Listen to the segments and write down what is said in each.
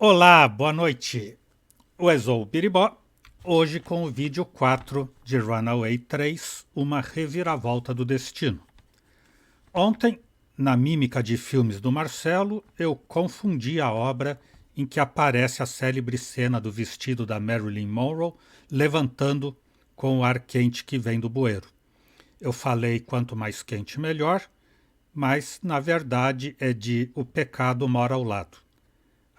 Olá, boa noite. O Exou Biribó, hoje com o vídeo 4 de Runaway 3, uma reviravolta do destino. Ontem, na mímica de filmes do Marcelo, eu confundi a obra em que aparece a célebre cena do vestido da Marilyn Monroe levantando com o ar quente que vem do bueiro. Eu falei quanto mais quente melhor, mas na verdade é de O Pecado Mora ao Lado.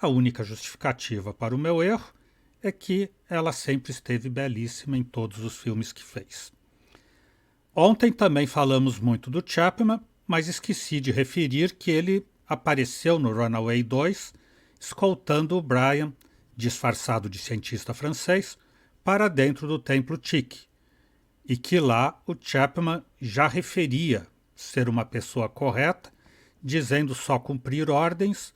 A única justificativa para o meu erro é que ela sempre esteve belíssima em todos os filmes que fez. Ontem também falamos muito do Chapman, mas esqueci de referir que ele apareceu no Runaway 2, escoltando o Brian, disfarçado de cientista francês, para dentro do templo Chic, e que lá o Chapman já referia ser uma pessoa correta, dizendo só cumprir ordens,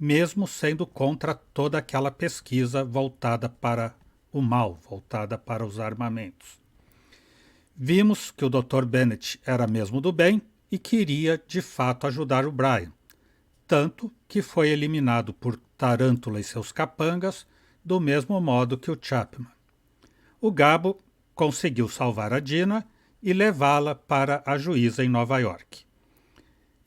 mesmo sendo contra toda aquela pesquisa voltada para o mal, voltada para os armamentos. Vimos que o Dr. Bennett era mesmo do bem e queria, de fato, ajudar o Brian, tanto que foi eliminado por Tarântula e seus capangas, do mesmo modo que o Chapman. O Gabo conseguiu salvar a Dina e levá-la para a juíza em Nova York.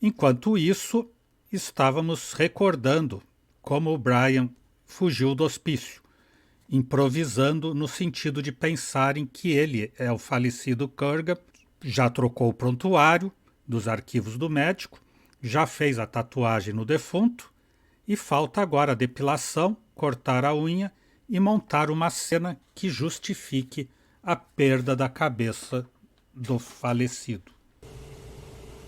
Enquanto isso, estávamos recordando como o Brian fugiu do hospício, improvisando no sentido de pensar em que ele é o falecido Kurgan, já trocou o prontuário dos arquivos do médico, já fez a tatuagem no defunto e falta agora a depilação, cortar a unha e montar uma cena que justifique a perda da cabeça do falecido.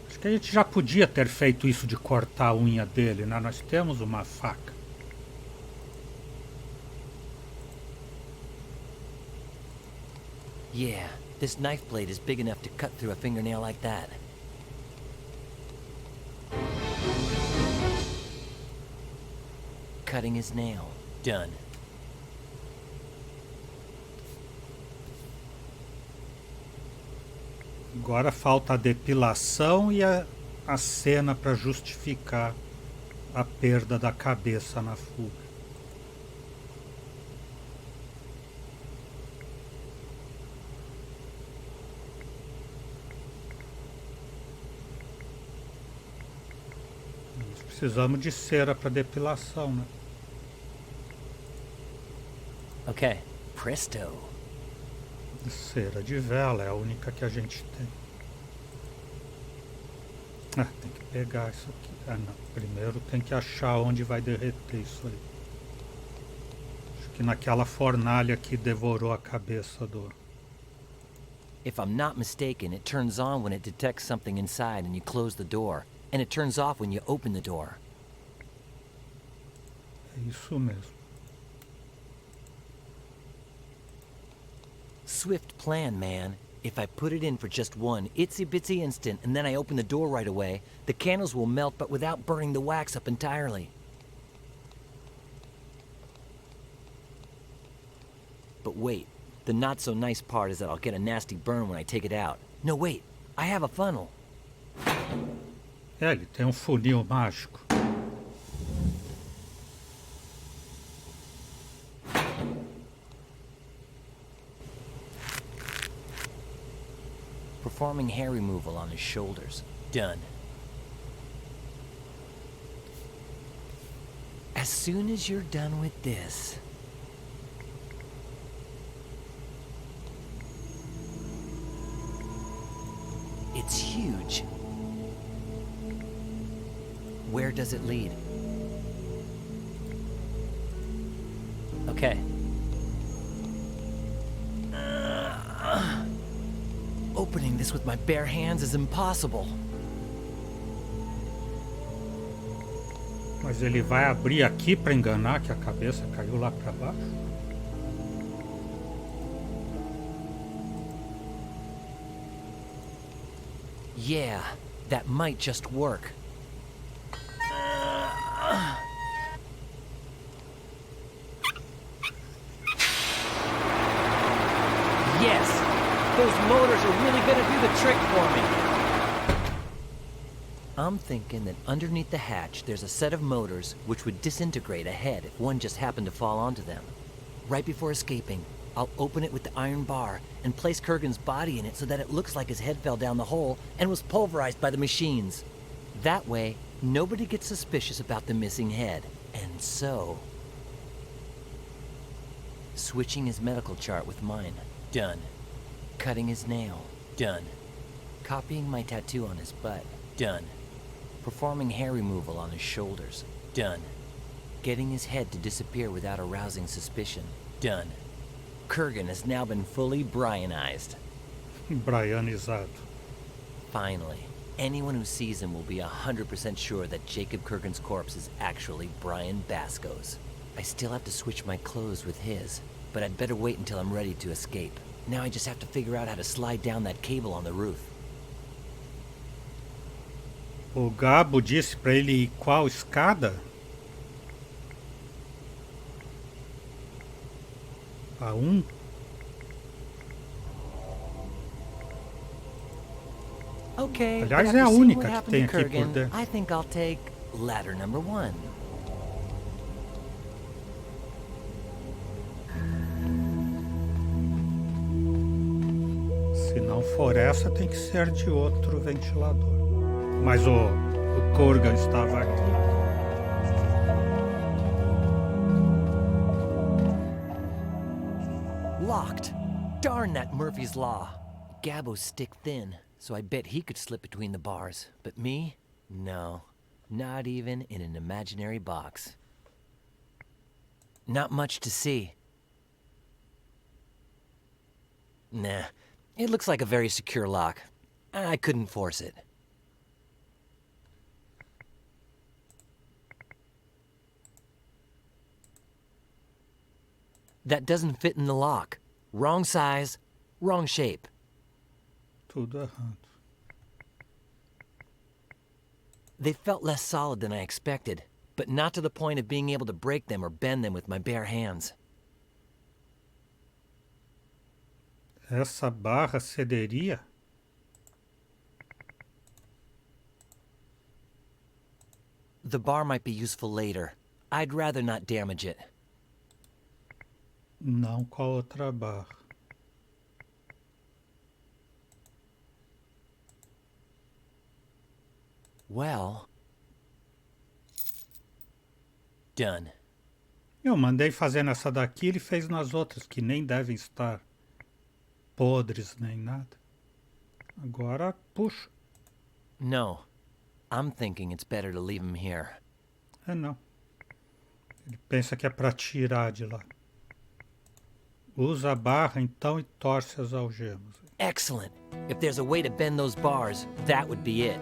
Acho que a gente já podia ter feito isso de cortar a unha dele, né? Nós temos uma faca. Yeah, this knife blade is big enough to cut through a fingernail like that. Cutting his nail. Done. Agora falta a depilação e a cena para justificar a perda da cabeça na fuga. Nós precisamos de cera para depilação, né? Okay, presto. Cera de vela é a única que a gente tem. Tem que pegar isso aqui. Não. Primeiro tem que achar onde vai derreter isso aí. Acho que naquela fornalha que devorou a cabeça do... If I'm not mistaken, it turns on when it detects something inside and you close the door. And it turns off when you open the door. É isso mesmo. Swift plan, man. If I put it in for just one itsy-bitsy instant and then I open the door right away, the candles will melt but without burning the wax up entirely. But wait, the not-so-nice part is that I'll get a nasty burn when I take it out. No, wait, I have a funnel. Ele tem um funil mágico. Performing hair removal on his shoulders. Done. As soon as you're done with this... It's huge. Where does it lead? Okay. Opening this with my bare hands is impossible. Mas ele vai abrir aqui para enganar que a cabeça caiu lá para baixo? Yeah, that might just work. Yes! Those motors are really gonna do the trick for me. I'm thinking that underneath the hatch, there's a set of motors which would disintegrate ahead if one just happened to fall onto them. Right before escaping, I'll open it with the iron bar and place Kurgan's body in it so that it looks like his head fell down the hole and was pulverized by the machines. That way, nobody gets suspicious about the missing head. And so... switching his medical chart with mine. Done. Cutting his nail. Done. Copying my tattoo on his butt. Done. Performing hair removal on his shoulders. Done. Getting his head to disappear without arousing suspicion. Done. Kurgan has now been fully Brianized. Brianizado. Finally, anyone who sees him will be 100% sure that Jacob Kurgan's corpse is actually Brian Basco's. I still have to switch my clothes with his, but I'd better wait until I'm ready to escape. Now I just have to figure out how to slide down that cable on the roof. O Gabo disse para ele ir qual escada? A 1? Okay, Aliás, but é a after seeing única what que happened tem to aqui por Kurgan, dentro. I think I'll take ladder number 1. Se não for essa, tem que ser de outro ventilador. Mas o Kurgan estava aqui. Locked. Darn that Murphy's Law. Gabo's stick thin, so I bet he could slip between the bars. But me? No. Not even in an imaginary box. Not much to see. Nah. It looks like a very secure lock. I couldn't force it. That doesn't fit in the lock. Wrong size, wrong shape. Tudo errado. They felt less solid than I expected, but not to the point of being able to break them or bend them with my bare hands. Essa barra cederia? The bar might be useful later. I'd rather not damage it. Não com a outra barra. Well... done. Eu mandei fazer nessa daqui, ele fez nas outras, que nem devem estar podres nem nada. Agora, puxa. No. I'm thinking it's better to leave him here. É não. Ele pensa que é para tirar de lá. Usa a barra então e torce as algemas. Excellent. If there's a way to bend those bars, that would be it.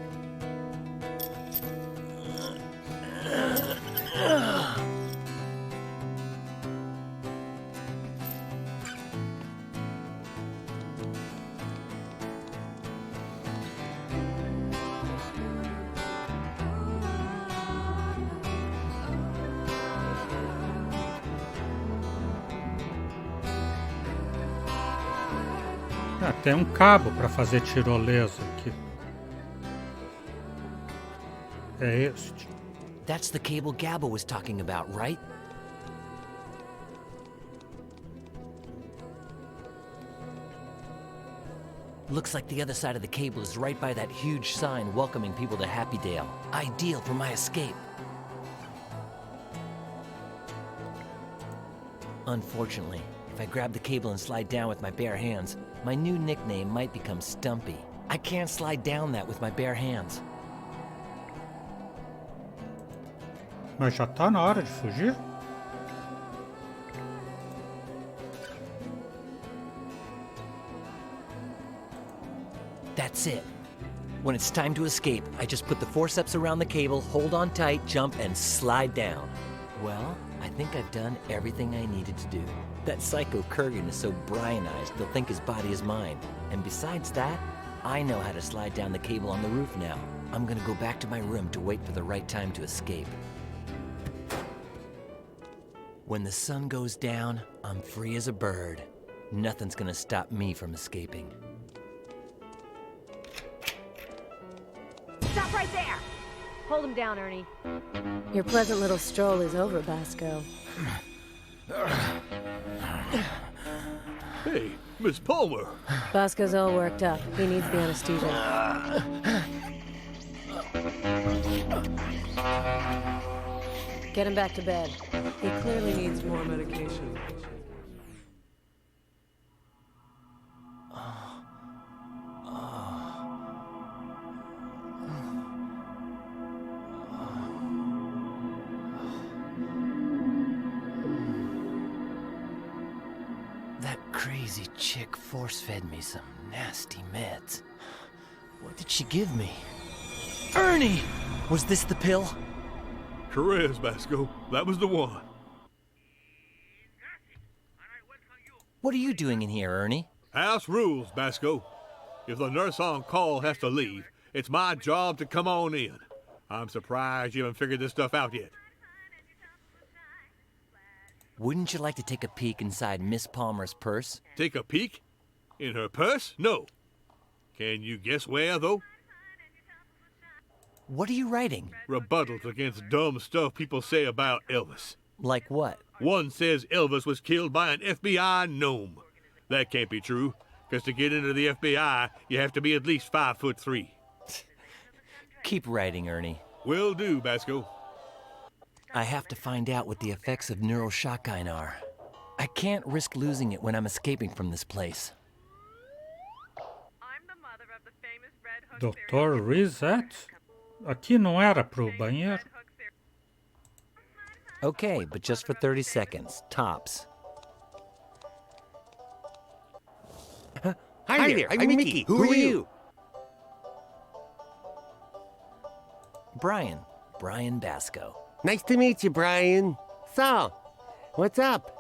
Ah, tem um cabo para fazer tirolesa aqui. É este. That's the cable Gabo was talking about, right? Looks like the other side of the cable is right by that huge sign welcoming people to Happydale. Ideal for my escape. Unfortunately, if I grab the cable and slide down with my bare hands, my new nickname might become Stumpy. I can't slide down that with my bare hands. Mas já tá na hora de fugir? That's it. When it's time to escape, I just put the forceps around the cable, hold on tight, jump, and slide down. Well, I think I've done everything I needed to do. That psycho Kurgan is so Brianized, they'll think his body is mine. And besides that, I know how to slide down the cable on the roof now. I'm gonna go back to my room to wait for the right time to escape. When the sun goes down, I'm free as a bird. Nothing's gonna stop me from escaping. Stop right there! Hold him down, Ernie. Your pleasant little stroll is over, Basco. Hey, Miss Palmer. Basco's all worked up. He needs the anesthesia. Get him back to bed. He clearly needs more medication. That crazy chick force-fed me some nasty meds. What did she give me? Ernie! Was this the pill? Sure is, Basco. That was the one. What are you doing in here, Ernie? House rules, Basco. If the nurse on call has to leave, it's my job to come on in. I'm surprised you haven't figured this stuff out yet. Wouldn't you like to take a peek inside Miss Palmer's purse? Take a peek? In her purse? No. Can you guess where, though? What are you writing? Rebuttals against dumb stuff people say about Elvis. Like what? One says Elvis was killed by an FBI gnome. That can't be true, because to get into the FBI, you have to be at least 5'3". Keep writing, Ernie. Will do, Basco. I have to find out what the effects of neuroshotgun are. I can't risk losing it when I'm escaping from this place. Dr. Reset? Aqui não era pro banheiro? Okay, but just for 30 seconds, tops. Hi there, I'm Mickey. Who are you? Brian Basco. Nice to meet you, Brian. So, what's up?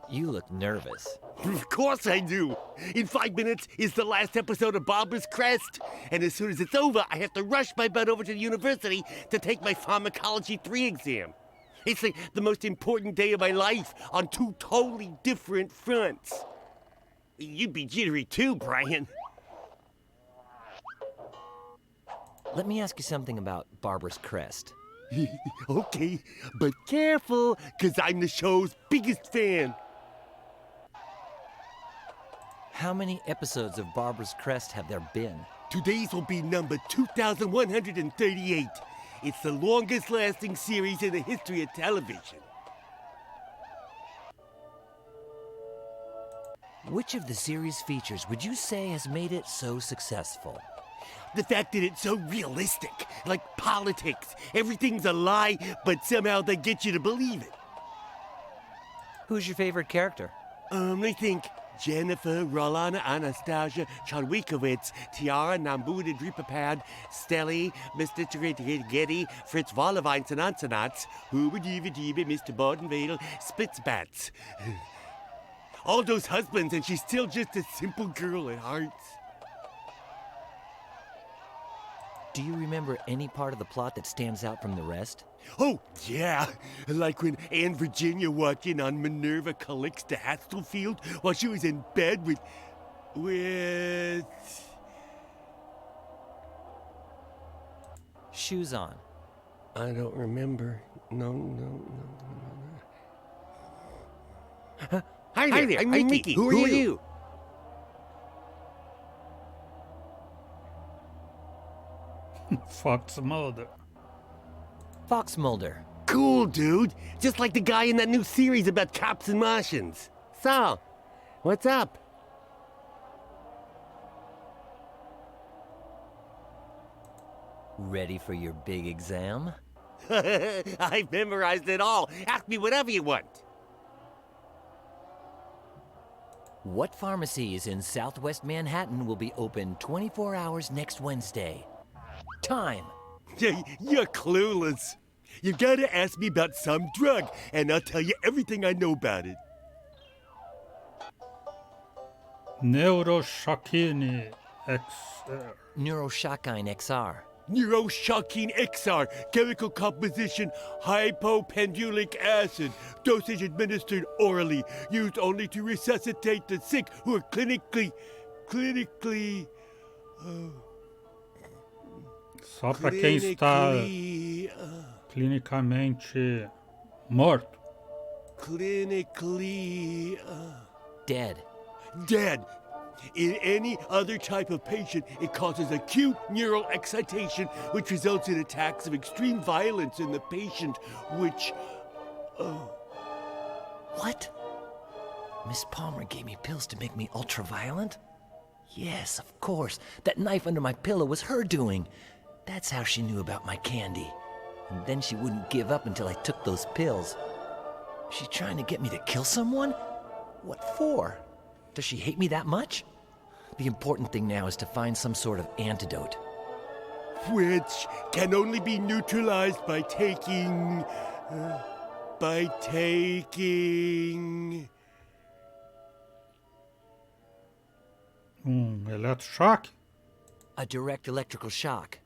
You look nervous. Of course I do. In 5 minutes is the last episode of Barbara's Crest. And as soon as it's over, I have to rush my butt over to the university to take my Pharmacology 3 exam. It's like the most important day of my life on 2 totally different fronts. You'd be jittery too, Brian. Let me ask you something about Barbara's Crest. Okay, but careful, because I'm the show's biggest fan. How many episodes of Barbara's Crest have there been? Today's will be number 2,138. It's the longest-lasting series in the history of television. Which of the series' features would you say has made it so successful? The fact that it's so realistic, like politics. Everything's a lie, but somehow they get you to believe it. Who's your favorite character? I think Jennifer, Rolana, Anastasia, Charwikowicz, Tiara, Nambuda, Dripapad, Stelly, Mr. Getty, Fritz Wollewijn, Sanansanats, Huber Diva Diva, Mr. Bodenvedel, Spitzbats. All those husbands, and she's still just a simple girl at heart. Do you remember any part of the plot that stands out from the rest? Oh, yeah. Like when Anne Virginia walked in on Minerva Calixta Hastelfield while she was in bed with... Shoes on. I don't remember. No. Hi there, I'm Mickey. Who are you? Fox Mulder. Fox Mulder. Cool, dude. Just like the guy in that new series about cops and Martians. So, what's up? Ready for your big exam? I've memorized it all. Ask me whatever you want. What pharmacies in Southwest Manhattan will be open 24 hours next Wednesday? Time. You're clueless. You gotta ask me about some drug, and I'll tell you everything I know about it. Neuroshocking XR. Neuroshotgun XR. Neuroshocking XR, chemical composition, hypopendulic acid, dosage administered orally, used only to resuscitate the sick who are clinically clinically... Só para quem está clinically... clinicamente morto. clinically... Dead. dead. In any other type of patient, it causes acute neural excitation, which results in attacks of extreme violence in the patient, which... What? Miss Palmer gave me pills to make me ultra-violent? Yes, of course. That knife under my pillow was her doing. That's how she knew about my candy. And then she wouldn't give up until I took those pills. She trying to get me to kill someone? What for? Does she hate me that much? The important thing now is to find some sort of antidote. which can only be neutralized by taking... Electroshock? A direct electrical shock.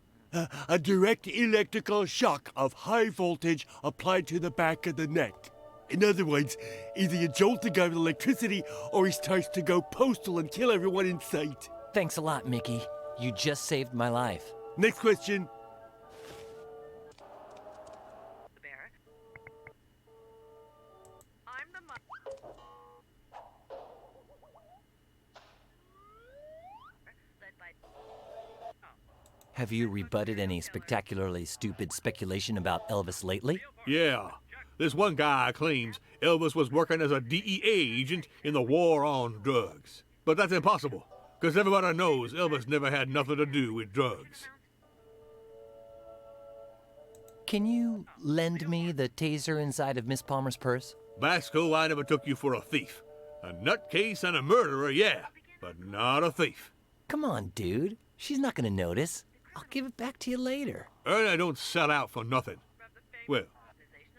a direct electrical shock of high voltage applied to the back of the neck. In other words, either you jolt the guy with electricity or he starts to go postal and kill everyone in sight. Thanks a lot, Mickey. You just saved my life. Next question. Have you rebutted any spectacularly stupid speculation about Elvis lately? Yeah. This one guy claims Elvis was working as a DEA agent in the war on drugs. But that's impossible, because everybody knows Elvis never had nothing to do with drugs. Can you lend me the taser inside of Miss Palmer's purse? Basco, I never took you for a thief. A nutcase and a murderer, yeah, but not a thief. Come on, dude. She's not gonna notice. I'll give it back to you later. I don't sell out for nothing. Well,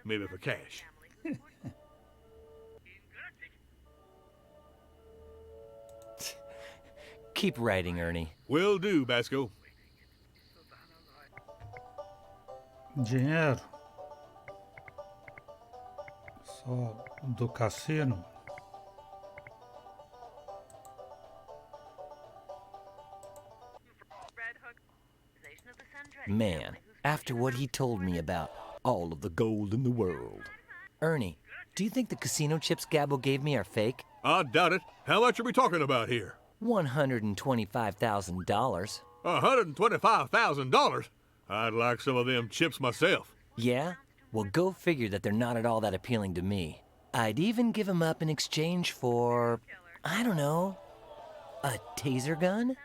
maybe for cash. Keep writing, Ernie. Will do, Basco. Dinheiro. Só do cassino. Man, after what he told me about all of the gold in the world. Ernie, do you think the casino chips Gabbo gave me are fake? I doubt it. How much are we talking about here? $125,000. $125,000? I'd like some of them chips myself. Yeah? Well, go figure that they're not at all that appealing to me. I'd even give them up in exchange for, I don't know, a taser gun?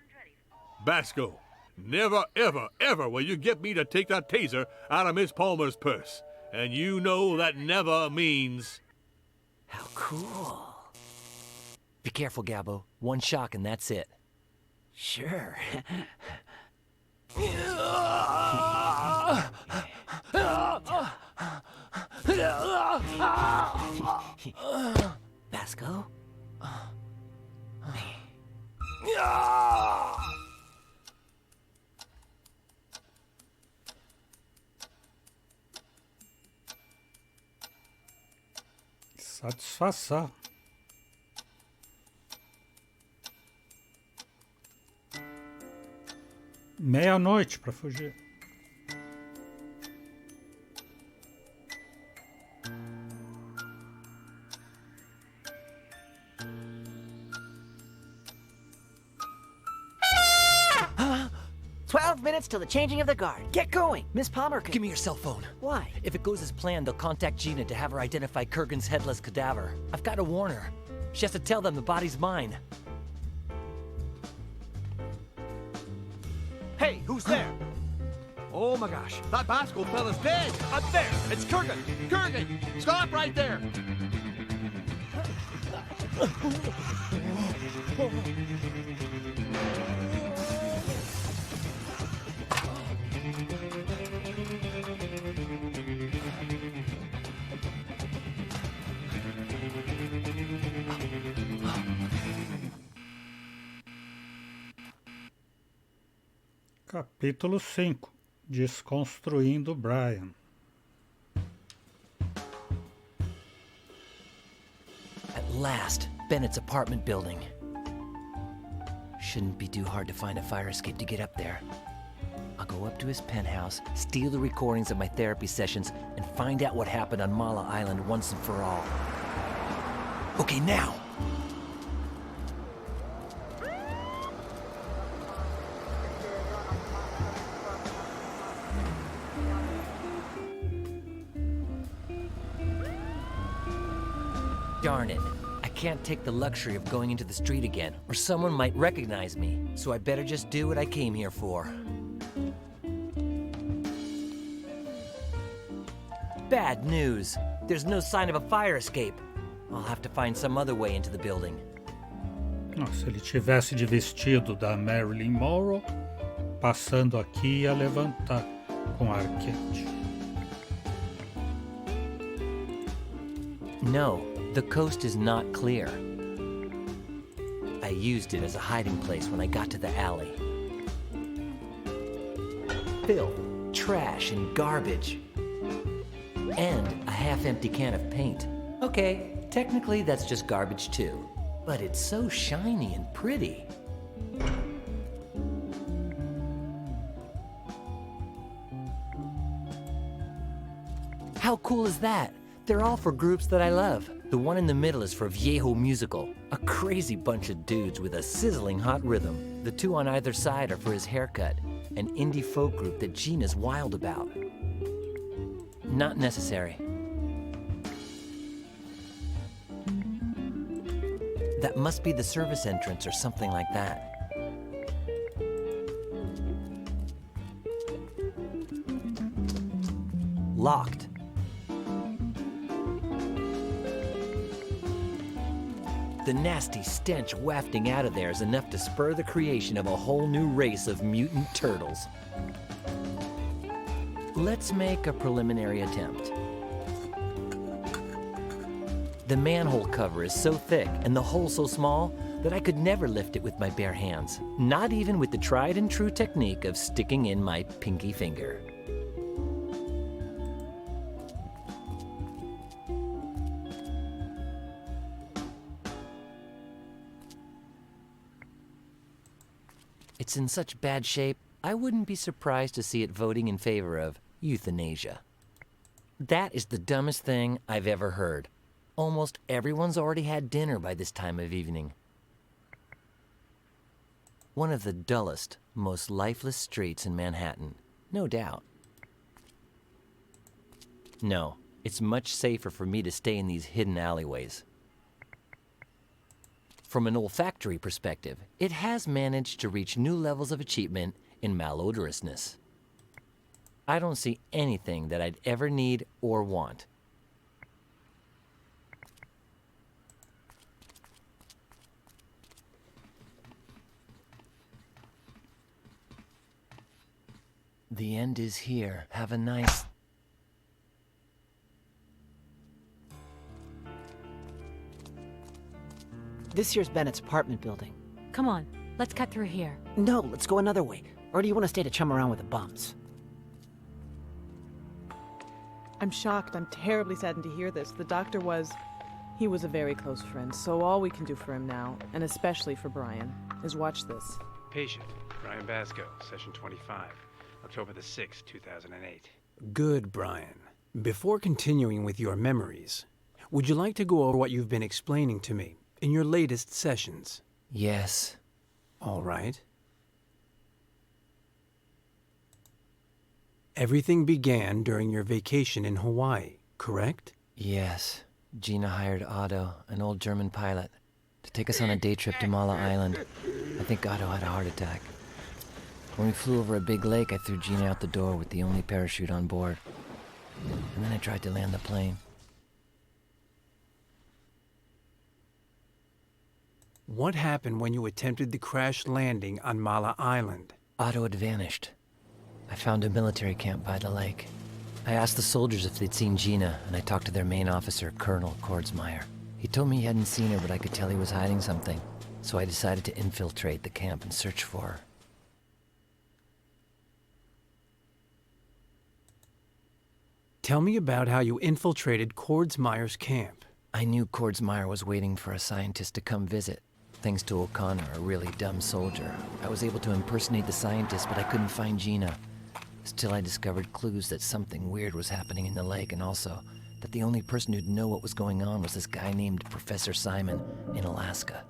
Basco, never, ever, ever will you get me to take that taser out of Miss Palmer's purse. And you know that never means... How cool. Be careful, Gabbo. One shock and that's it. Sure. Basco? Satisfação. Meia-noite para fugir. Minutes till the changing of the guard. Get going. Miss Palmer can... Give me your cell phone. Why? If it goes as planned, they'll contact Gina to have her identify Kurgan's headless cadaver. I've got to warn her. She has to tell them the body's mine. Hey, who's there? Oh my gosh, that Basco fella's dead. Up there, it's Kurgan. Kurgan, stop right there. Capítulo 5. Desconstruindo Brian. At last, Bennett's apartment building. Shouldn't be too hard to find a fire escape to get up there. I'll go up to his penthouse, steal the recordings of my therapy sessions, and find out what happened on Mala Island once and for all. Okay, now! Darn it. I can't take the luxury of going into the street again, or someone might recognize me. So I better just do what I came here for. Bad news. There's no sign of a fire escape. I'll have to find some other way into the building. Se ele tivesse de vestido da Marilyn Monroe, passando aqui ia levantar com a arquete. No, the coast is not clear. I used it as a hiding place when I got to the alley. Filth, trash, and garbage. And a half-empty can of paint. Okay, technically that's just garbage too. But it's so shiny and pretty. How cool is that? They're all for groups that I love. The one in the middle is for Viejo Musical, a crazy bunch of dudes with a sizzling hot rhythm. The two on either side are for his haircut, an indie folk group that Gina's wild about. Not necessary. That must be the service entrance or something like that. Locked. The nasty stench wafting out of there is enough to spur the creation of a whole new race of mutant turtles. Let's make a preliminary attempt. The manhole cover is so thick and the hole so small that I could never lift it with my bare hands, not even with the tried and true technique of sticking in my pinky finger. It's in such bad shape, I wouldn't be surprised to see it voting in favor of euthanasia. That is the dumbest thing I've ever heard. Almost everyone's already had dinner by this time of evening. One of the dullest, most lifeless streets in Manhattan, no doubt. No, it's much safer for me to stay in these hidden alleyways. From an olfactory perspective, it has managed to reach new levels of achievement in malodorousness. I don't see anything that I'd ever need or want. The end is here. Have a nice... This here's Bennett's apartment building. Come on, let's cut through here. No, let's go another way. Or do you want to stay to chum around with the bums? I'm shocked. I'm terribly saddened to hear this. The doctor he was a very close friend, so all we can do for him now, and especially for Brian, is watch this. Patient, Brian Basco, session 25, October the 6th, 2008. Good, Brian. Before continuing with your memories, would you like to go over what you've been explaining to me in your latest sessions? Yes. All right. Everything began during your vacation in Hawaii, correct? Yes. Gina hired Otto, an old German pilot, to take us on a day trip to Mala Island. I think Otto had a heart attack. When we flew over a big lake, I threw Gina out the door with the only parachute on board. And then I tried to land the plane. What happened when you attempted the crash landing on Mala Island? Otto had vanished. I found a military camp by the lake. I asked the soldiers if they'd seen Gina, and I talked to their main officer, Colonel Kordsmeyer. He told me he hadn't seen her, but I could tell he was hiding something. So I decided to infiltrate the camp and search for her. Tell me about how you infiltrated Kordsmeyer's camp. I knew Kordsmeyer was waiting for a scientist to come visit. Thanks to O'Connor, a really dumb soldier, I was able to impersonate the scientist, but I couldn't find Gina. Still, I discovered clues that something weird was happening in the lake, and also that the only person who'd know what was going on was this guy named Professor Simon in Alaska.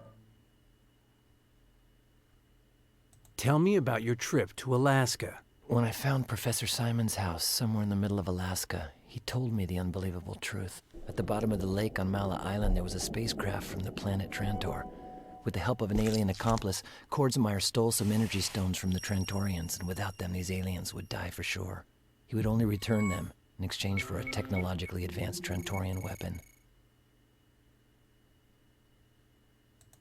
Tell me about your trip to Alaska. When I found Professor Simon's house somewhere in the middle of Alaska, he told me the unbelievable truth. At the bottom of the lake on Mala Island, there was a spacecraft from the planet Trantor. With the help of an alien accomplice, Kordsmeyer stole some energy stones from the Trantorians, and without them, these aliens would die for sure. He would only return them in exchange for a technologically advanced Trantorian weapon.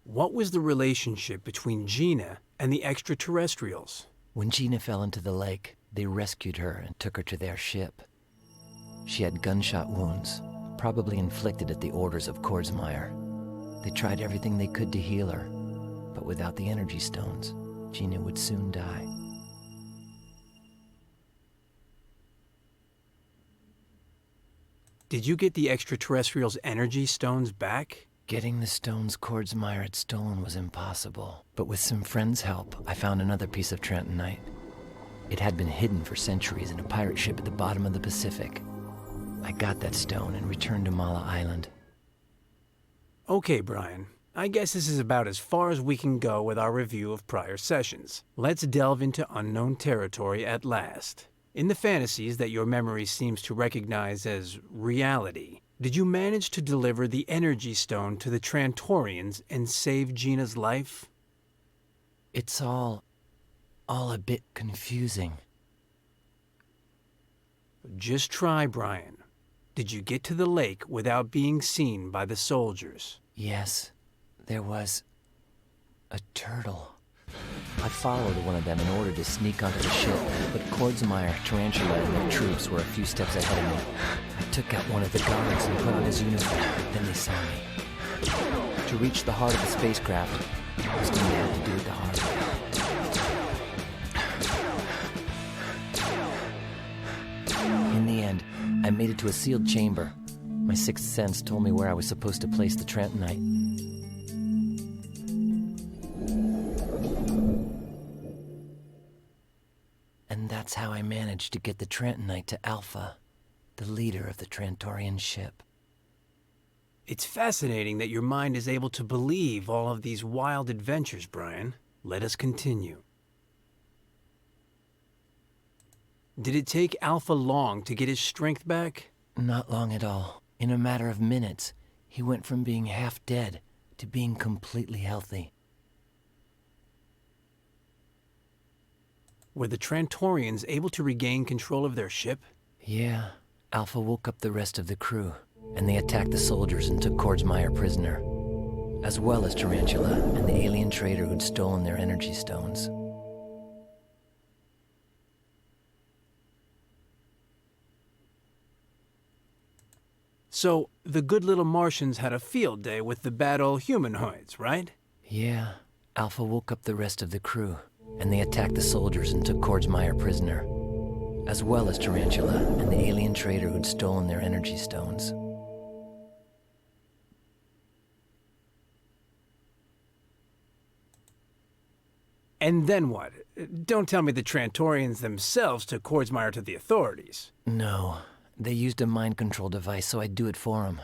What was the relationship between Gina and the extraterrestrials? When Gina fell into the lake, they rescued her and took her to their ship. She had gunshot wounds, probably inflicted at the orders of Kordsmeyer. They tried everything they could to heal her, but without the energy stones, Gina would soon die. Did you get the extraterrestrials' energy stones back? Getting the stones Kordsmeyer had stolen was impossible, but with some friends' help, I found another piece of Trentonite. It had been hidden for centuries in a pirate ship at the bottom of the Pacific. I got that stone and returned to Mala Island. Okay, Brian. I guess this is about as far as we can go with our review of prior sessions. Let's delve into unknown territory at last. In the fantasies that your memory seems to recognize as reality, did you manage to deliver the energy stone to the Trantorians and save Gina's life? It's all a bit confusing. Just try, Brian. Did you get to the lake without being seen by the soldiers? Yes, there was a turtle. I followed one of them in order to sneak onto the ship, but Kordsmeyer, Tarantula, and their troops were a few steps ahead of me. I took out one of the guards and put on his uniform, then they saw me. To reach the heart of the spacecraft, I was going to have to do it the hard way. In the end, I made it to a sealed chamber. My sixth sense told me where I was supposed to place the Trentonite. And that's how I managed to get the Trentonite to Alpha, the leader of the Trantorian ship. It's fascinating that your mind is able to believe all of these wild adventures, Brian. Let us continue. Did it take Alpha long to get his strength back? Not long at all. In a matter of minutes, he went from being half dead to being completely healthy. Were the Trantorians able to regain control of their ship? Yeah. Alpha woke up the rest of the crew, and they attacked the soldiers and took Kordsmeyer prisoner, as well as Tarantula and the alien trader who'd stolen their energy stones. So, the good little Martians had a field day with the bad old humanoids, right? Yeah. Alpha woke up the rest of the crew, and they attacked the soldiers and took Kordsmeyer prisoner, as well as Tarantula and the alien trader who'd stolen their energy stones. And then what? Don't tell me the Trantorians themselves took Kordsmeyer to the authorities. No. They used a mind control device, so I'd do it for them.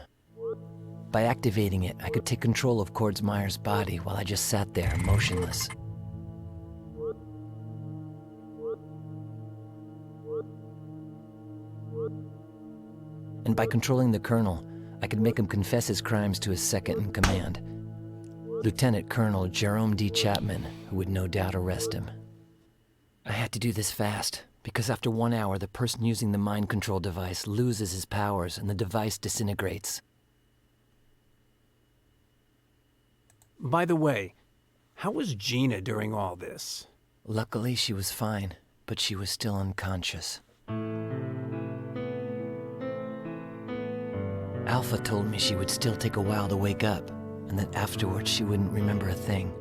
By activating it, I could take control of Kordsmeyer's body while I just sat there, motionless. And by controlling the Colonel, I could make him confess his crimes to his second-in-command, Lieutenant Colonel Jerome D. Chapman, who would no doubt arrest him. I had to do this fast, because after 1 hour, the person using the mind control device loses his powers and the device disintegrates. By the way, how was Gina during all this? Luckily, she was fine, but she was still unconscious. Alpha told me she would still take a while to wake up, and that afterwards she wouldn't remember a thing.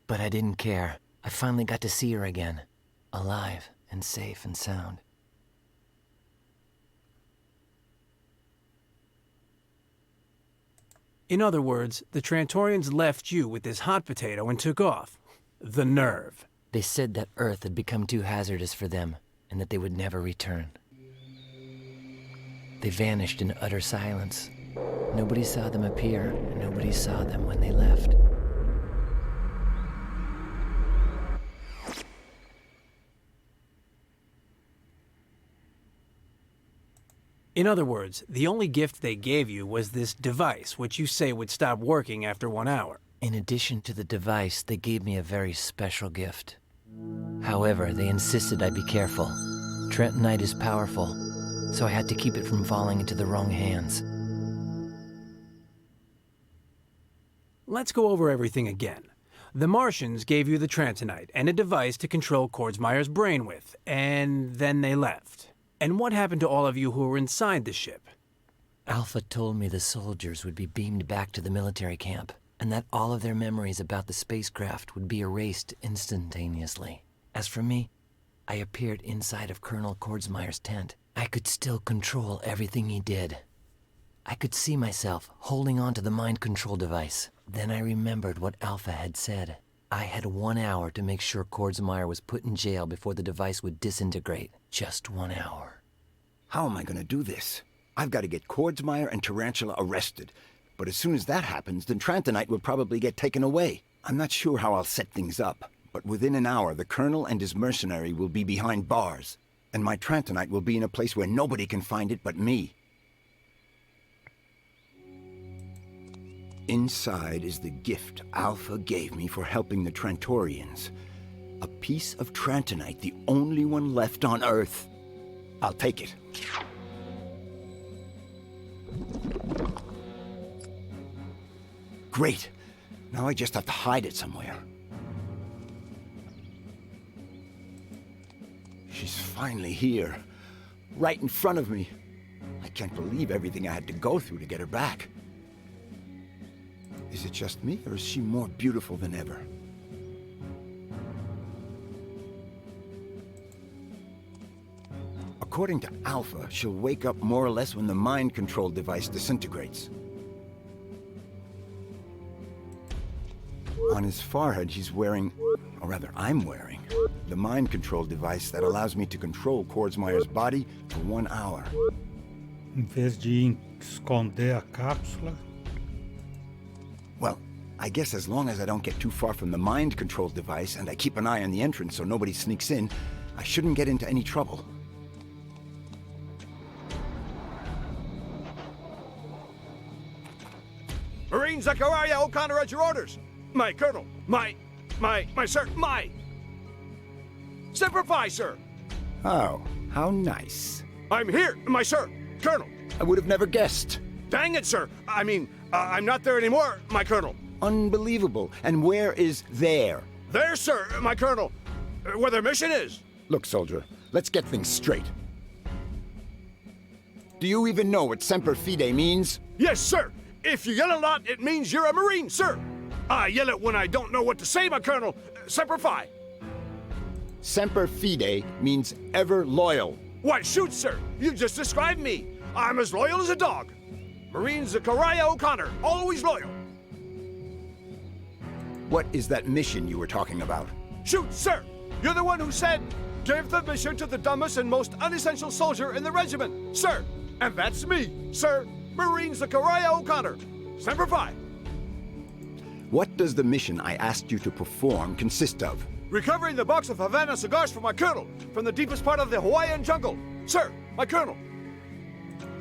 But I didn't care. I finally got to see her again, alive and safe and sound. In other words, the Trantorians left you with this hot potato and took off. The nerve. They said that Earth had become too hazardous for them, and that they would never return. They vanished in utter silence. Nobody saw them appear, and nobody saw them when they left. In other words, the only gift they gave you was this device, which you say would stop working after 1 hour. In addition to the device, they gave me a very special gift. However, they insisted I be careful. Trentonite is powerful, so I had to keep it from falling into the wrong hands. Let's go over everything again. The Martians gave you the Trentonite and a device to control Kordsmeyer's brain with, and then they left. And what happened to all of you who were inside the ship? Alpha told me the soldiers would be beamed back to the military camp, and that all of their memories about the spacecraft would be erased instantaneously. As for me, I appeared inside of Colonel Kordsmeyer's tent. I could still control everything he did. I could see myself holding on to the mind control device. Then I remembered what Alpha had said. I had 1 hour to make sure Kordsmeyer was put in jail before the device would disintegrate. Just 1 hour. How am I going to do this? I've got to get Kordsmeyer and Tarantula arrested. But as soon as that happens, then Trantonite will probably get taken away. I'm not sure how I'll set things up, but within an hour, the Colonel and his mercenary will be behind bars. And my Trantonite will be in a place where nobody can find it but me. Inside is the gift Alpha gave me for helping the Trantorians. A piece of Trantonite, the only one left on Earth. I'll take it. Great. Now I just have to hide it somewhere. She's finally here. Right in front of me. I can't believe everything I had to go through to get her back. Is it just me, or is she more beautiful than ever? According to Alpha, she'll wake up more or less when the mind control device disintegrates. On his forehead, he's wearing, or rather, I'm wearing, the mind control device that allows me to control Kordsmeyer's body for 1 hour. Em vez de esconder a cápsula. Well, I guess as long as I don't get too far from the mind control device and I keep an eye on the entrance so nobody sneaks in, I shouldn't get into any trouble. Marine Zachariah O'Connor at your orders. My colonel, my sir, my. Semper Fi, sir. Oh, how nice. I'm here, my sir, colonel. I would have never guessed. Dang it, sir. I mean, I'm not there anymore, my colonel. Unbelievable. And where is there? There, sir, my colonel. Where their mission is. Look, soldier, let's get things straight. Do you even know what Semper Fide means? Yes, sir. If you yell a lot, it means you're a Marine, sir. I yell it when I don't know what to say, my colonel. Semper Fi. Semper Fide means ever loyal. Why, shoot, sir. You just described me. I'm as loyal as a dog. Marine Zachariah O'Connor, always loyal. What is that mission you were talking about? Shoot, sir. You're the one who said, give the mission to the dumbest and most unessential soldier in the regiment, sir. And that's me, sir. Marine Zachariah O'Connor. Semper Fi. What does the mission I asked you to perform consist of? Recovering the box of Havana cigars for my colonel from the deepest part of the Hawaiian jungle. Sir, my colonel.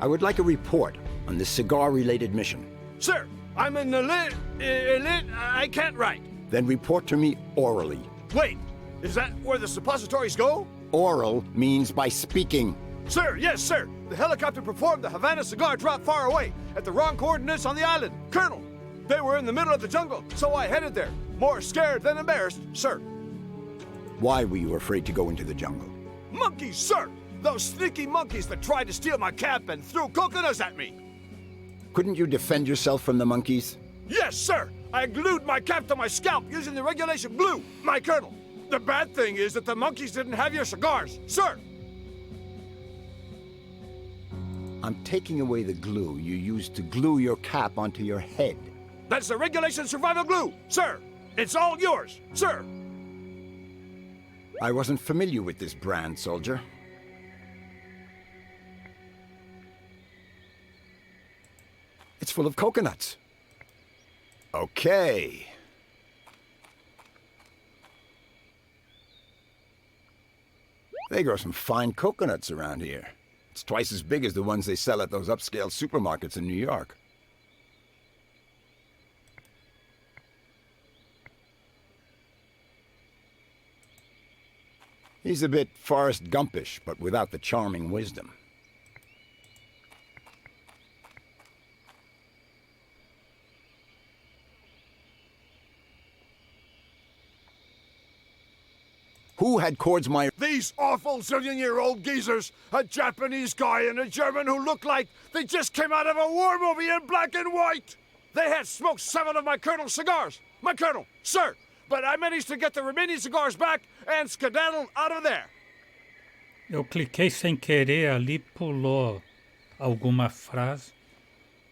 I would like a report on this cigar-related mission. Sir, I'm an elite, I can't write. Then report to me orally. Wait, is that where the suppositories go? Oral means by speaking. Sir, yes, sir. The helicopter performed the Havana cigar drop far away, at the wrong coordinates on the island. Colonel, they were in the middle of the jungle, so I headed there. More scared than embarrassed, sir. Why were you afraid to go into the jungle? Monkeys, sir! Those sneaky monkeys that tried to steal my cap and threw coconuts at me. Couldn't you defend yourself from the monkeys? Yes, sir! I glued my cap to my scalp using the regulation glue, my colonel. The bad thing is that the monkeys didn't have your cigars, sir! I'm taking away the glue you used to glue your cap onto your head. That's the regulation survival glue, sir. It's all yours, sir. I wasn't familiar with this brand, soldier. It's full of coconuts. Okay. They grow some fine coconuts around here. It's twice as big as the ones they sell at those upscale supermarkets in New York. He's a bit Forrest Gumpish, but without the charming wisdom. Who had Cordsmeyer? These awful zillion-year-old geezers. A Japanese guy and a German who looked like they just came out of a war movie in black and white. They had smoked 7 of my Colonel's cigars. My Colonel, sir. But I managed to get the remaining cigars back and skedaddle out of there. Eu cliquei sem querer ali, pulou alguma frase,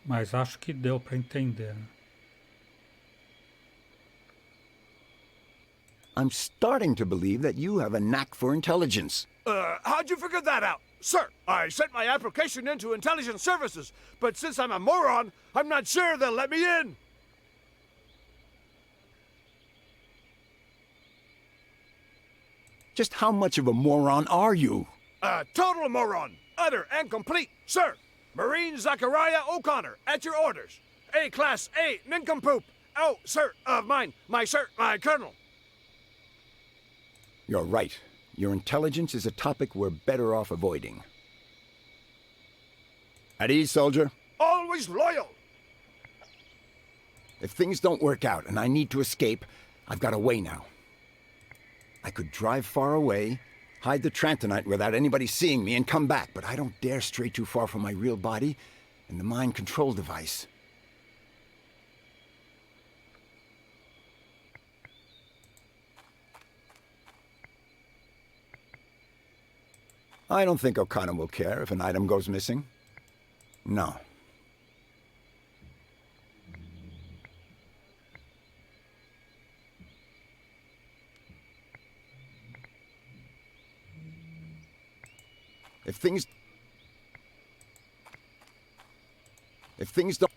mas acho que deu para entender. I'm starting to believe that you have a knack for intelligence. How'd you figure that out? Sir, I sent my application into intelligence services, but since I'm a moron, I'm not sure they'll let me in. Just how much of a moron are you? A total moron. Utter and complete, sir. Marine Zachariah O'Connor, at your orders. A-Class A nincompoop. Oh, sir, my Colonel. You're right. Your intelligence is a topic we're better off avoiding. At ease, soldier. Always loyal. If things don't work out and I need to escape, I've got a way now. I could drive far away, hide the Trantonite without anybody seeing me, and come back, but I don't dare stray too far from my real body and the mind control device. I don't think O'Connor will care if an item goes missing. No. If things don't...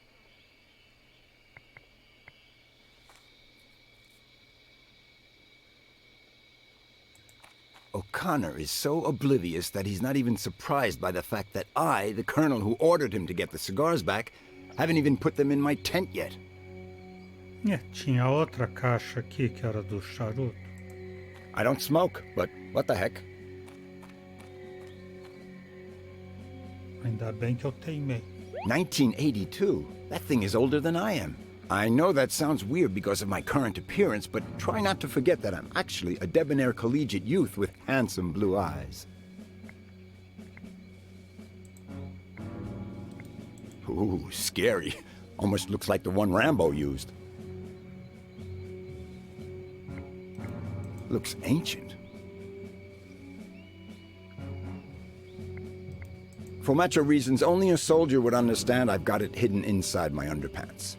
O'Connor is so oblivious that he's not even surprised by the fact that I, the colonel who ordered him to get the cigars back, haven't even put them in my tent yet. Tinha outra caixa aqui que era do charuto. I don't smoke, but what the heck? Ainda bem que eu teimei. 1982? That thing is older than I am. I know that sounds weird because of my current appearance, but try not to forget that I'm actually a debonair collegiate youth with handsome blue eyes. Ooh, scary. Almost looks like the one Rambo used. Looks ancient. For macho reasons, only a soldier would understand I've got it hidden inside my underpants.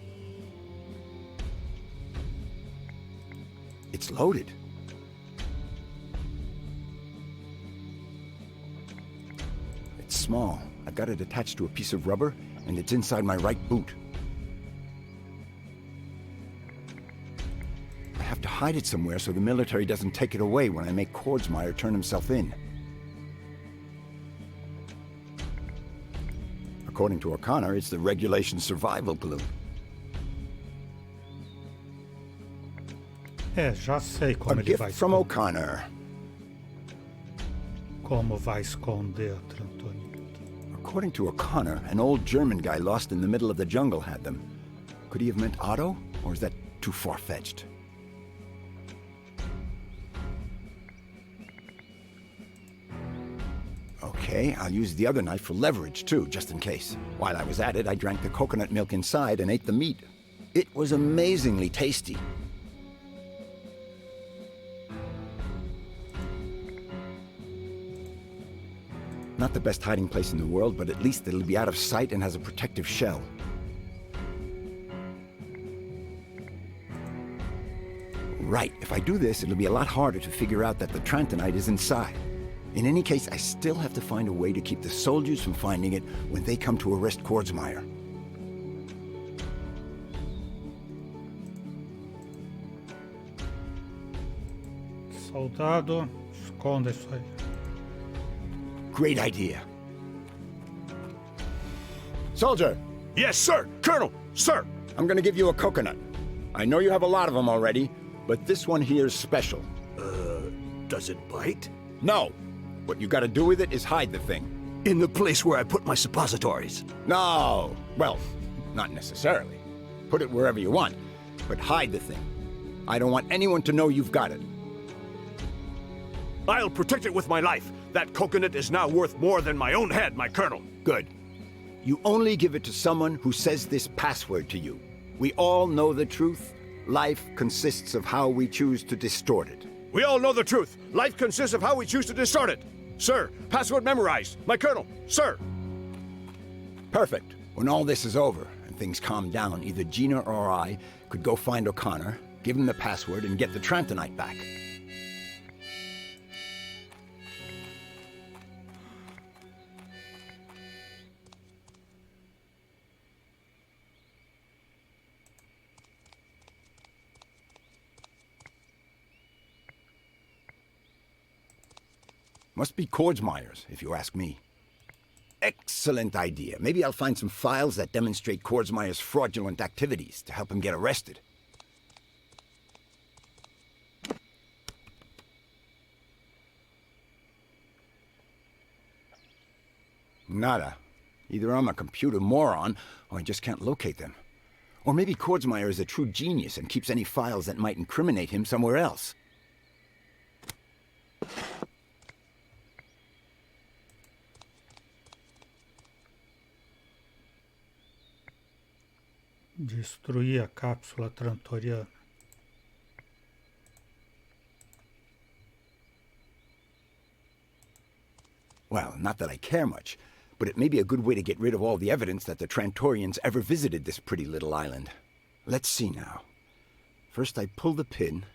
It's loaded. It's small. I've got it attached to a piece of rubber, and it's inside my right boot. I have to hide it somewhere so the military doesn't take it away when I make Cordsmeyer turn himself in. According to O'Connor, it's the regulation survival glue. Já sei como A ele vai gift from esconder. O'Connor. Como vai esconder a Trantonite? According to O'Connor, an old German guy lost in the middle of the jungle had them. Could he have meant Otto, or is that too far-fetched? Okay, I'll use the other knife for leverage, too, just in case. While I was at it, I drank the coconut milk inside and ate the meat. It was amazingly tasty. Not the best hiding place in the world, but at least it'll be out of sight and has a protective shell. Right, if I do this, it'll be a lot harder to figure out that the Trantonite is inside. In any case, I still have to find a way to keep the soldiers from finding it when they come to arrest Kordsmeyer. Soldado, esconda isso aí. Great idea. Soldier! Yes, sir! Colonel! Sir! I'm gonna give you a coconut. I know you have a lot of them already, but this one here is special. Does it bite? No. What you gotta do with it is hide the thing. In the place where I put my suppositories. No. Well, not necessarily. Put it wherever you want, but hide the thing. I don't want anyone to know you've got it. I'll protect it with my life. That coconut is now worth more than my own head, my colonel. Good. You only give it to someone who says this password to you. We all know the truth. Life consists of how we choose to distort it. We all know the truth. Life consists of how we choose to distort it. Sir, password memorized. My colonel, sir. Perfect. When all this is over and things calm down, either Gina or I could go find O'Connor, give him the password, and get the Trantonite back. Must be Kordsmeyer's, if you ask me. Excellent idea. Maybe I'll find some files that demonstrate Kordsmeyer's fraudulent activities to help him get arrested. Nada. Either I'm a computer moron, or I just can't locate them. Or maybe Kordsmeyer is a true genius and keeps any files that might incriminate him somewhere else. Destruir a cápsula trantoriana. Well, not that I care much, but it may be a good way to get rid of all the evidence that the Trantorians ever visited this pretty little island. Let's see now. First I pull the pin,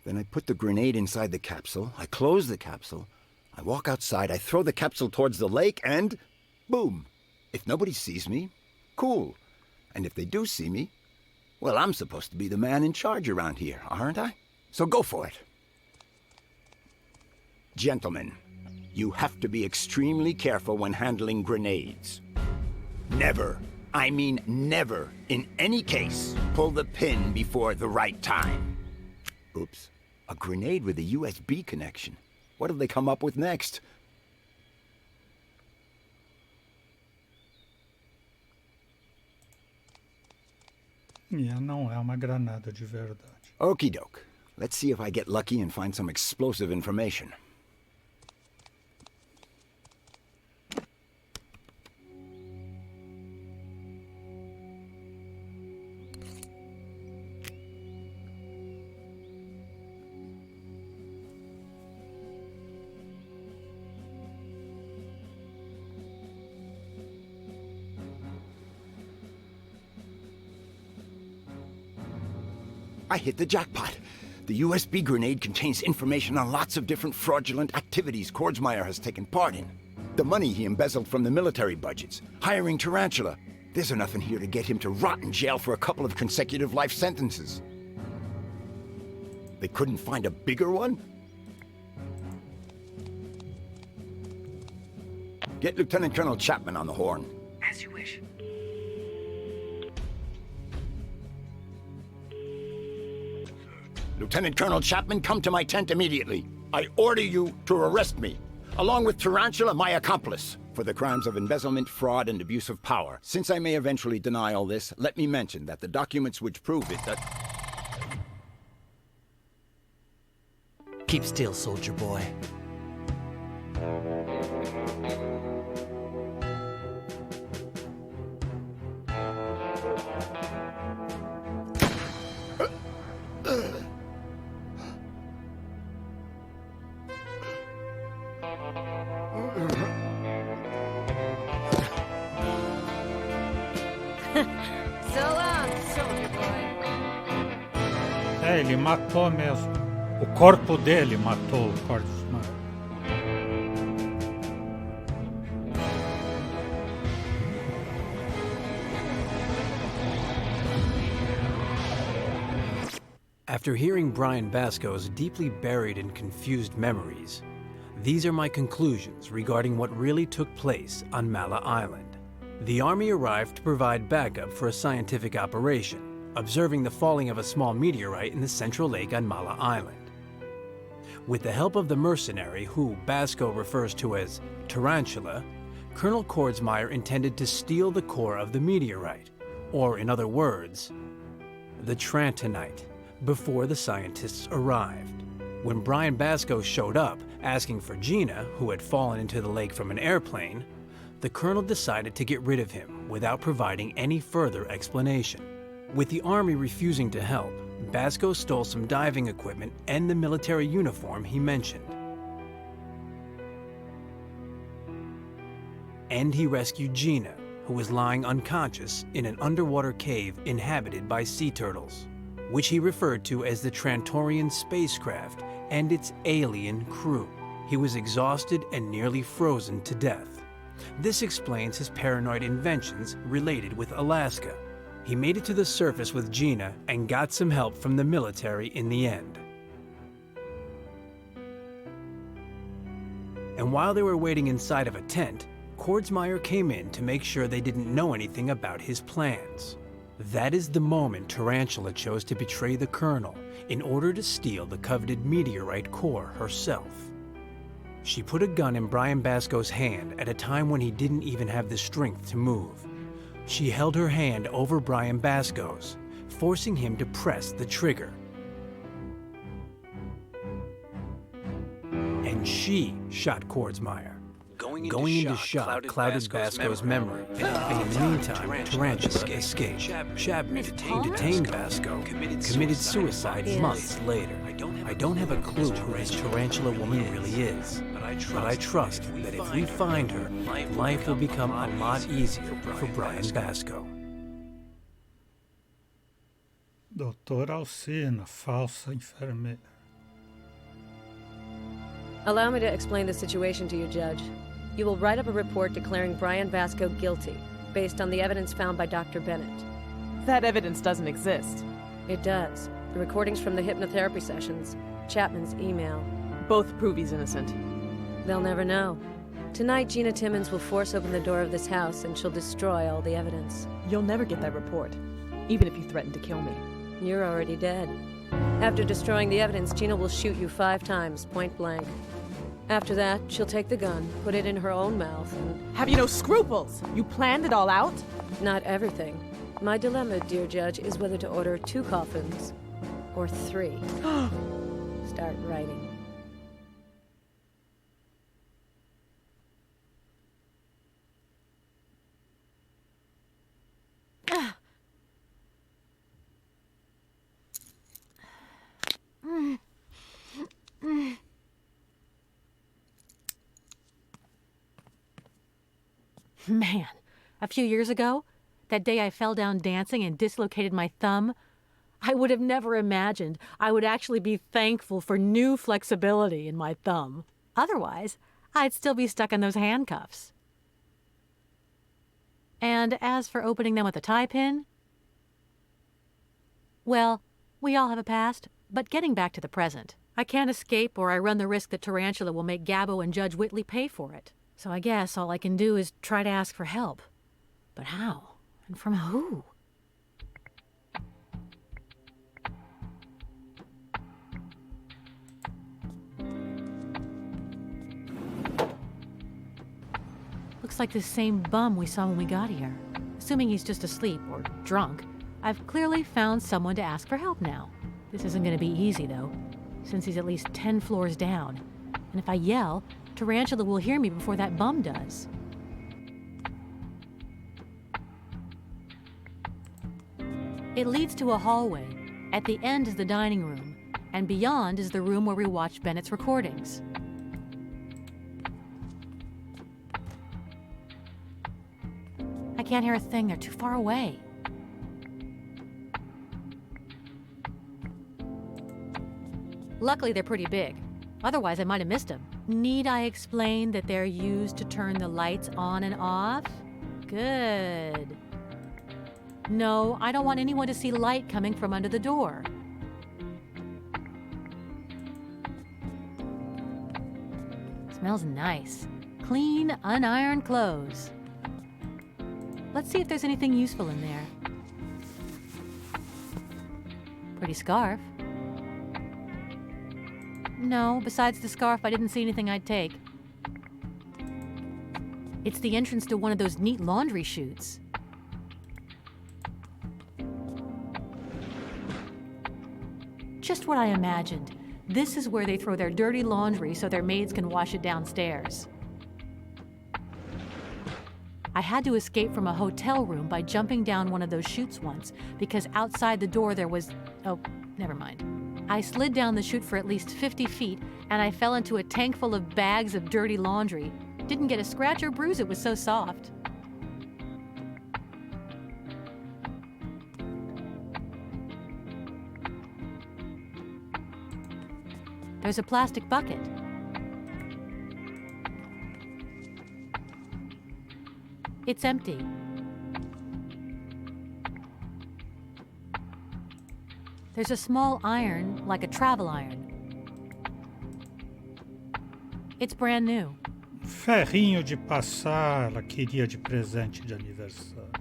then I put the grenade inside the capsule, I close the capsule, I walk outside, I throw the capsule towards the lake, and boom! If nobody sees me, cool. And if they do see me, well, I'm supposed to be the man in charge around here, aren't I? So go for it. Gentlemen, you have to be extremely careful when handling grenades. Never, I mean never, in any case, pull the pin before the right time. Oops, a grenade with a USB connection. What have they come up with next? Yeah, não é uma granada de verdade. Okie doke. Let's see if I get lucky and find some explosive information. I hit the jackpot. The USB grenade contains information on lots of different fraudulent activities Kordsmeyer has taken part in. The money he embezzled from the military budgets, hiring Tarantula. There's enough in here to get him to rot in jail for a couple of consecutive life sentences. They couldn't find a bigger one? Get Lieutenant Colonel Chapman on the horn. As you wish. Lieutenant Colonel Chapman, come to my tent immediately. I order you to arrest me, along with Tarantula, my accomplice, for the crimes of embezzlement, fraud, and abuse of power. Since I may eventually deny all this, let me mention that the documents which prove it that... Keep still, soldier boy. ele matou mesmo. O corpo dele matou o Cordsmire. After hearing Brian Basco's deeply buried and confused memories, these are my conclusions regarding what really took place on Mala Island. The Army arrived to provide backup for a scientific operation, observing the falling of a small meteorite in the central lake on Mala Island. With the help of the mercenary, who Basco refers to as Tarantula, Colonel Cordsmire intended to steal the core of the meteorite, or in other words, the Trantonite, before the scientists arrived. When Brian Basco showed up, asking for Gina, who had fallen into the lake from an airplane, the colonel decided to get rid of him without providing any further explanation. With the Army refusing to help, Basco stole some diving equipment and the military uniform he mentioned. And he rescued Gina, who was lying unconscious in an underwater cave inhabited by sea turtles, which he referred to as the Trantorian spacecraft and its alien crew. He was exhausted and nearly frozen to death. This explains his paranoid inventions related with Alaska. He made it to the surface with Gina and got some help from the military in the end. And while they were waiting inside of a tent, Cordsmire came in to make sure they didn't know anything about his plans. That is the moment Tarantula chose to betray the colonel in order to steal the coveted meteorite core herself. She put a gun in Brian Basco's hand at a time when he didn't even have the strength to move. She held her hand over Brian Basco's, forcing him to press the trigger. And she shot Cordsmire. Going into shock clouded Basco's memory, and in the meantime, Tarantula escaped. Chapman, who detained Basco, committed suicide months later. I don't have a clue who this Tarantula woman really is, but I trust that if we find her, life will become a lot easier for Brian Basco. Doutora Alcina, falsa enfermeira. Allow me to explain the situation to you, Judge. You will write up a report declaring Brian Basco guilty, based on the evidence found by Dr. Bennett. That evidence doesn't exist. It does. The recordings from the hypnotherapy sessions, Chapman's email. Both prove he's innocent. They'll never know. Tonight, Gina Timmons will force open the door of this house and she'll destroy all the evidence. You'll never get that report, even if you threaten to kill me. You're already dead. After destroying the evidence, Gina will shoot you 5 times, point blank. After that, she'll take the gun, put it in her own mouth, and... Have you no scruples? You planned it all out? Not everything. My dilemma, dear Judge, is whether to order 2 coffins or 3. Start writing. Man, a few years ago, that day I fell down dancing and dislocated my thumb, I would have never imagined I would actually be thankful for new flexibility in my thumb. Otherwise, I'd still be stuck in those handcuffs. And as for opening them with a tie pin, well, we all have a past, but getting back to the present. I can't escape or I run the risk that Tarantula will make Gabbo and Judge Whitley pay for it. So I guess all I can do is try to ask for help. But how? And from who? Looks like the same bum we saw when we got here. Assuming he's just asleep or drunk, I've clearly found someone to ask for help now. This isn't going to be easy, though, since he's at least 10 floors down. And if I yell, Tarantula will hear me before that bum does. It leads to a hallway. At the end is the dining room, and beyond is the room where we watched Bennett's recordings. I can't hear a thing, they're too far away. Luckily, they're pretty big. Otherwise, I might have missed them. Need I explain that they're used to turn the lights on and off? Good. No, I don't want anyone to see light coming from under the door. Smells nice. Clean, unironed clothes. Let's see if there's anything useful in there. Pretty scarf. No, besides the scarf, I didn't see anything I'd take. It's the entrance to one of those neat laundry chutes. Just what I imagined. This is where they throw their dirty laundry so their maids can wash it downstairs. I had to escape from a hotel room by jumping down one of those chutes once, because outside the door there was... oh, never mind. I slid down the chute for at least 50 feet, and I fell into a tank full of bags of dirty laundry. Didn't get a scratch or bruise, it was so soft. There's a plastic bucket. It's empty. There's a small iron, like a travel iron. It's brand new. Ferrinho de passar, ela queria de presente de aniversário.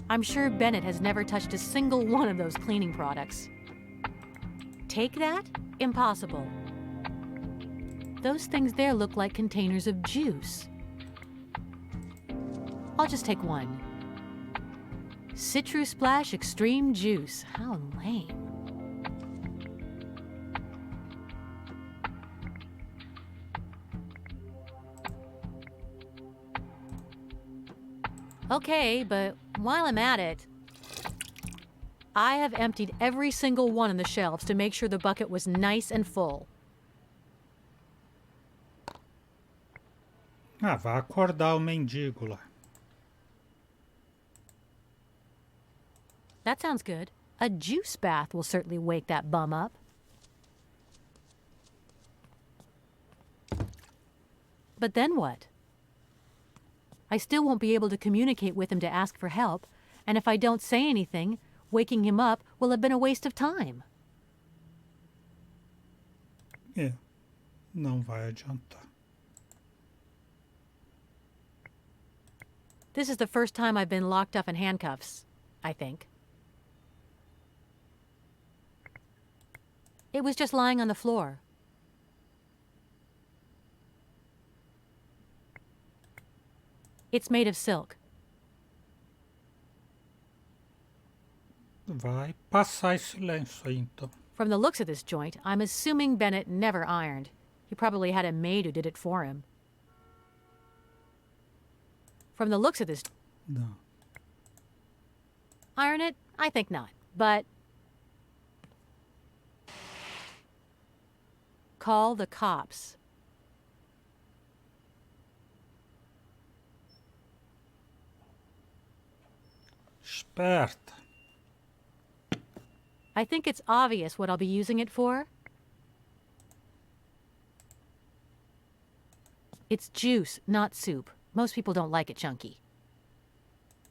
I'm sure Bennett has never touched a single one of those cleaning products. Take that? Impossible. Those things there look like containers of juice. I'll just take one. Citrus Splash Extreme Juice. How lame. Okay, but while I'm at it, I have emptied every single one on the shelves to make sure the bucket was nice and full. Ah, vai acordar o mendigo lá. That sounds good. A juice bath will certainly wake that bum up. But then what? I still won't be able to communicate with him to ask for help, and if I don't say anything, waking him up will have been a waste of time. É, não vai adiantar. This is the first time I've been locked up in handcuffs, I think. It was just lying on the floor. It's made of silk. Vai passar esse lenço aí, então. From the looks of this joint, I'm assuming Bennett never ironed. He probably had a maid who did it for him. From the looks of this... Não. Iron it? I think not, but... Call the cops. Esperta. I think it's obvious what I'll be using it for. It's juice, not soup. Most people don't like it chunky.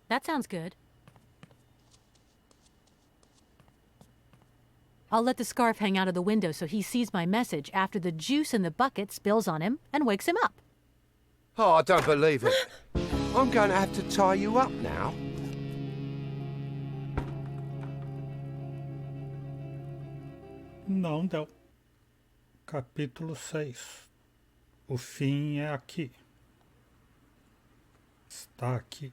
That sounds good. I'll let the scarf hang out of the window so he sees my message after the juice in the bucket spills on him and wakes him up. Oh, I don't believe it. I'm going to have to tie you up now. Não deu. Capítulo 6. O fim é aqui. Está aqui.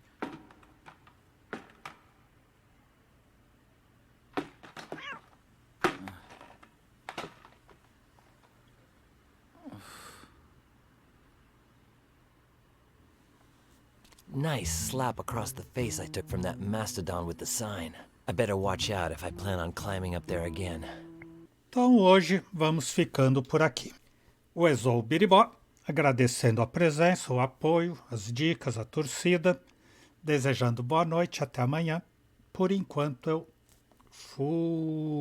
Nice slap across the face I took from that mastodon with the sign. I better watch out if I plan on climbing up there again. Então hoje vamos ficando por aqui. O Exou Biribó, agradecendo a presença, o apoio, as dicas, a torcida, desejando boa noite, até amanhã. Por enquanto eu fui.